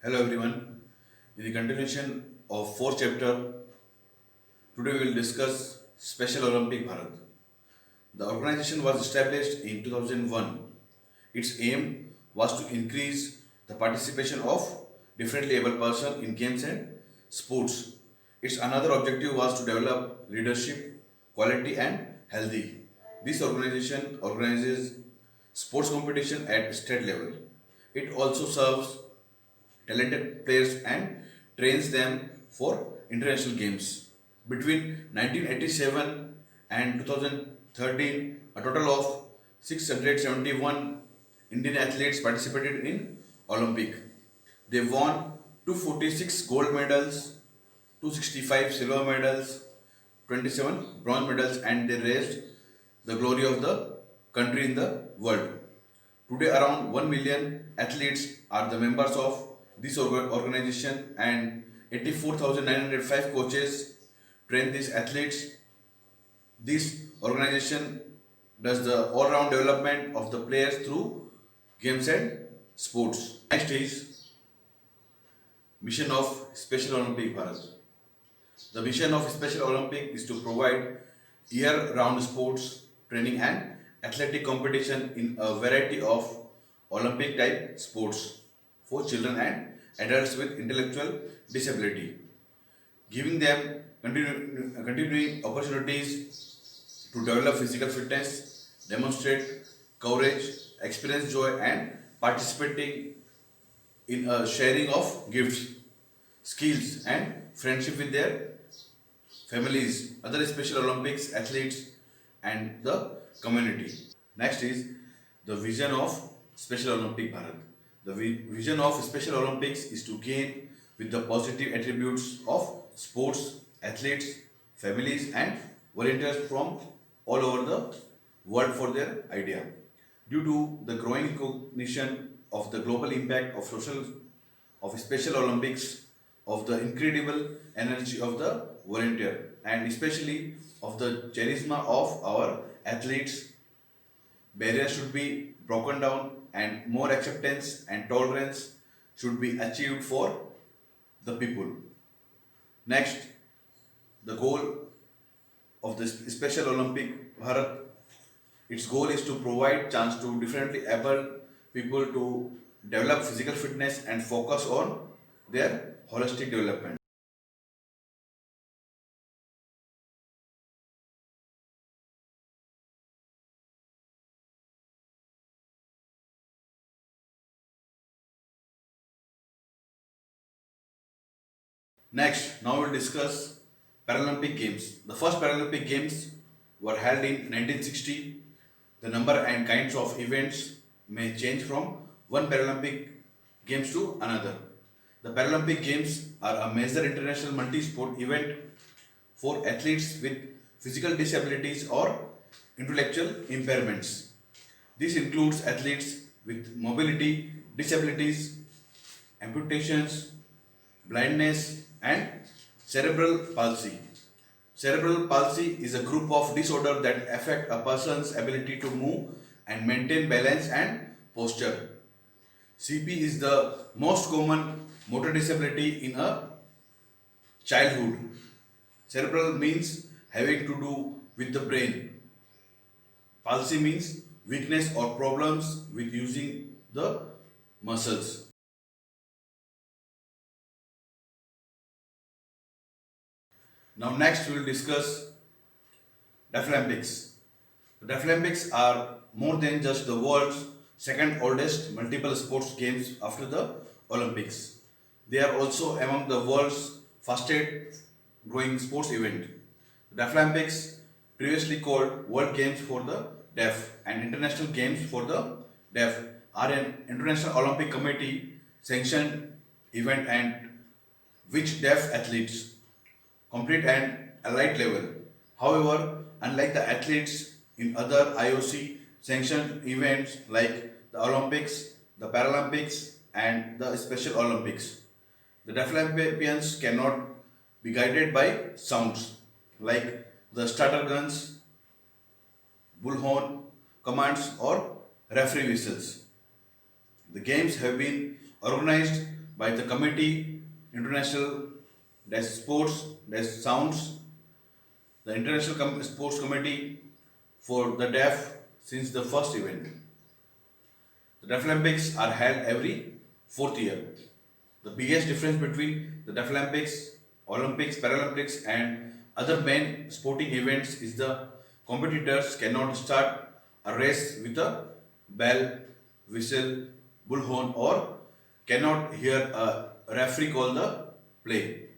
Hello everyone. In the continuation of fourth chapter, today we will discuss Special Olympic Bharat. The organization was established in 2001. Its aim was to increase the participation of differently able persons in games and sports. Its another objective was to develop leadership, quality and healthy. This organization organizes sports competition at state level. It also serves talented players and trains them for international games. Between 1987 and 2013, a total of 671 Indian athletes participated in Olympic. They won 246 gold medals, 265 silver medals, 27 bronze medals, and they raised the glory of the country in the world. Today, around 1 million athletes are the members of this organization, and 84,905 coaches train these athletes. This organization does the all round development of the players through games and sports. Next is Mission of Special Olympic Bharat. The mission of Special Olympic is to provide year-round sports, training and athletic competition in a variety of Olympic-type sports for children and adults with intellectual disability, giving them continuing opportunities to develop physical fitness, demonstrate courage, experience joy and participating in a sharing of gifts, skills and friendship with their families, other Special Olympics athletes, and the community. Next is the vision of Special Olympic Bharat. The vision of Special Olympics is to gain with the positive attributes of sports, athletes, families, and volunteers from all over the world for their idea. Due to the growing recognition of the global impact of Special Olympics, of the incredible energy of the volunteer, and especially of the charisma of our athletes, barriers should be broken down and more acceptance and tolerance should be achieved for the people. Next, the goal of the Special Olympic Bharat, its goal is to provide chance to differently able people to develop physical fitness and focus on their holistic development. Next, now we'll discuss Paralympic Games. The first Paralympic Games were held in 1960. The number and kinds of events may change from one Paralympic Games to another. The Paralympic Games are a major international multi-sport event for athletes with physical disabilities or intellectual impairments. This includes athletes with mobility disabilities, amputations, blindness, and cerebral palsy. Cerebral palsy is a group of disorder that affect a person's ability to move and maintain balance and posture. CP is the most common motor disability in a childhood. Cerebral means having to do with the brain. Palsy means weakness or problems with using the muscles. Now next we will discuss Deaflympics. The Deaflympics are more than just the world's second oldest multiple sports games after the Olympics. They are also among the world's fastest growing sports event. The Deaflympics, previously called World Games for the Deaf and International Games for the Deaf, are an International Olympic Committee sanctioned event and which deaf athletes complete at elite level. However, unlike the athletes in other IOC sanctioned events like the Olympics, the Paralympics, and the Special Olympics, the Deaflympians cannot be guided by sounds like the starter guns, bullhorn commands, or referee whistles. The games have been organized by the committee International Sports Sounds, the International Sports Committee for the Deaf since the first event. The Deaf Olympics are held every fourth year. The biggest difference between the Deaf Olympics, Paralympics, and other main sporting events is the competitors cannot start a race with a bell, whistle, bullhorn, or cannot hear a referee call the play.